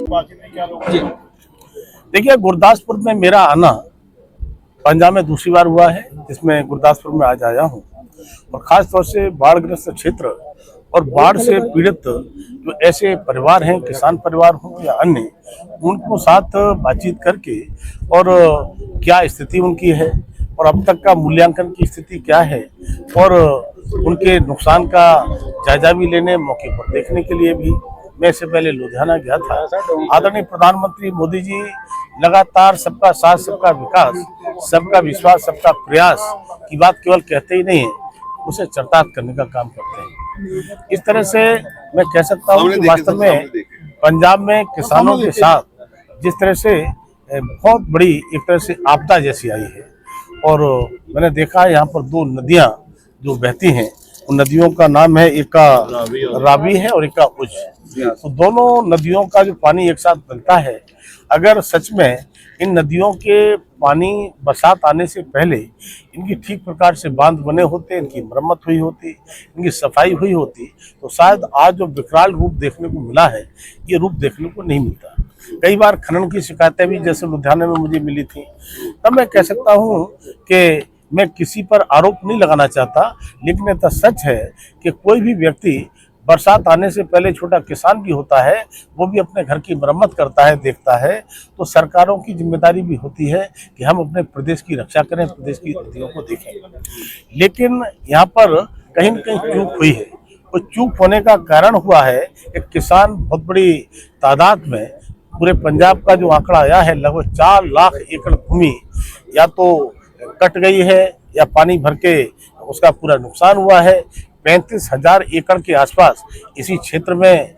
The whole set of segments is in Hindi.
जी। देखिए, गुरदासपुर में मेरा आना पंजाब में दूसरी बार हुआ है, जिसमें गुरदासपुर में आज आया हूँ और खास तौर से बाढ़ग्रस्त क्षेत्र और बाढ़ से पीड़ित जो ऐसे परिवार हैं, किसान परिवार हों या अन्य, उनको साथ बातचीत करके और क्या स्थिति उनकी है और अब तक का मूल्यांकन की स्थिति क्या है और उनके नुकसान का जायजा भी लेने, मौके पर देखने के लिए भी मैं इससे पहले लुधियाना गया था। आदरणीय प्रधानमंत्री मोदी जी लगातार सबका साथ, सबका विकास, सबका विश्वास, सबका प्रयास की बात केवल कहते ही नहीं है, उसे चरितार्थ करने का काम करते हैं। इस तरह से मैं कह सकता हूँ कि वास्तव में पंजाब में किसानों के साथ जिस तरह से बहुत बड़ी एक तरह से आपदा जैसी आई है और मैंने देखा है यहाँ पर दो नदियाँ जो बहती हैं, उन नदियों का नाम है, एक का रावी है और एक का उज। तो दोनों नदियों का जो पानी एक साथ बनता है, अगर सच में इन नदियों के पानी बरसात आने से पहले इनकी ठीक प्रकार से बांध बने होते, इनकी मरम्मत हुई होती, इनकी सफाई हुई होती, तो शायद आज जो विकराल रूप देखने को मिला है, ये रूप देखने को नहीं मिलता। कई बार खनन की शिकायतें भी जैसे लुधियाना में मुझे मिली थी, तब मैं कह सकता हूँ कि मैं किसी पर आरोप नहीं लगाना चाहता, लेकिन यह सच है कि कोई भी व्यक्ति बरसात आने से पहले, छोटा किसान भी होता है, वो भी अपने घर की मरम्मत करता है, देखता है। तो सरकारों की जिम्मेदारी भी होती है कि हम अपने प्रदेश की रक्षा करें, प्रदेश की नदियों को देखें। लेकिन यहाँ पर कहीं न कहीं चूक हुई है। तो चूक होने का कारण हुआ है कि किसान बहुत बड़ी तादाद में, पूरे पंजाब का जो आंकड़ा आया है, लगभग 4 लाख एकड़ भूमि या तो कट गई है या पानी भर के उसका पूरा नुकसान हुआ है। 35,000 एकड़ के आसपास इसी क्षेत्र में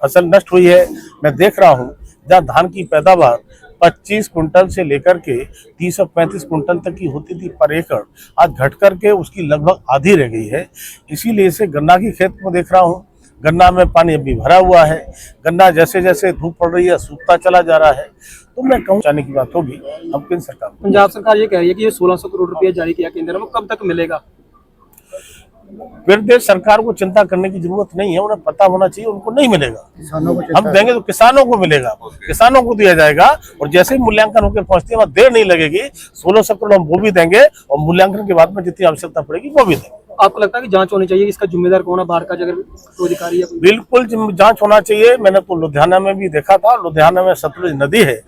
फसल नष्ट हुई है। मैं देख रहा हूँ जहाँ धान की पैदावार 25 कुंटल से लेकर के 335 कुंटल तक की होती थी पर एकड़, आज घट करके उसकी लगभग आधी रह गई है। इसीलिए इसे गन्ना की खेत में देख रहा हूँ, गन्ना में पानी अभी भरा हुआ है, गन्ना जैसे जैसे धूप पड़ रही है सूखता चला जा रहा है। तो मैं कहूँ जाने की बात होगी हम केंद्र सरकार। पंजाब सरकार ये कह रही है कि ये 1600 करोड़ रुपया जारी किया केंद्र ने, वो कब तक मिलेगा? प्रदेश सरकार को चिंता करने की जरूरत नहीं है, उन्हें पता होना चाहिए उनको नहीं मिलेगा। हम देंगे तो किसानों को मिलेगा, किसानों को दिया जाएगा और जैसे ही मूल्यांकन होकर पहुंचती है, वहाँ देर नहीं लगेगी। 1600 करोड़ हम वो भी देंगे और मूल्यांकन के बाद में जितनी आवश्यकता पड़ेगी वो भी देंगे। आपको लगता है कि जांच होनी चाहिए, इसका जिम्मेदार कौन है, बाहर का अगर कोई अधिकारी है? बिल्कुल जांच होना चाहिए। मैंने तो लुधियाना में भी देखा था, लुधियाना में सतलुज नदी है,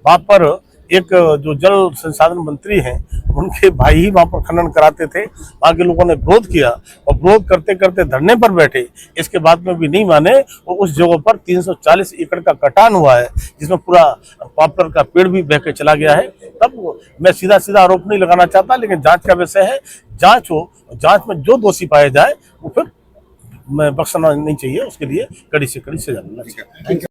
वहाँ पर एक जो जल संसाधन मंत्री हैं, उनके भाई ही वहाँ पर खनन कराते थे। वहाँ के लोगों ने विरोध किया और विरोध करते करते धरने पर बैठे, इसके बाद में भी नहीं माने और उस जगह पर 340 एकड़ का कटान हुआ है, जिसमें पूरा पॉपुलर का पेड़ भी बह के चला गया है। तब मैं सीधा सीधा आरोप नहीं लगाना चाहता, लेकिन जांच का विषय है, जांच हो, जांच में जो दोषी पाए जाए वो फिर बख्शना नहीं चाहिए, उसके लिए कड़ी से कड़ी सजा मिलना चाहिए।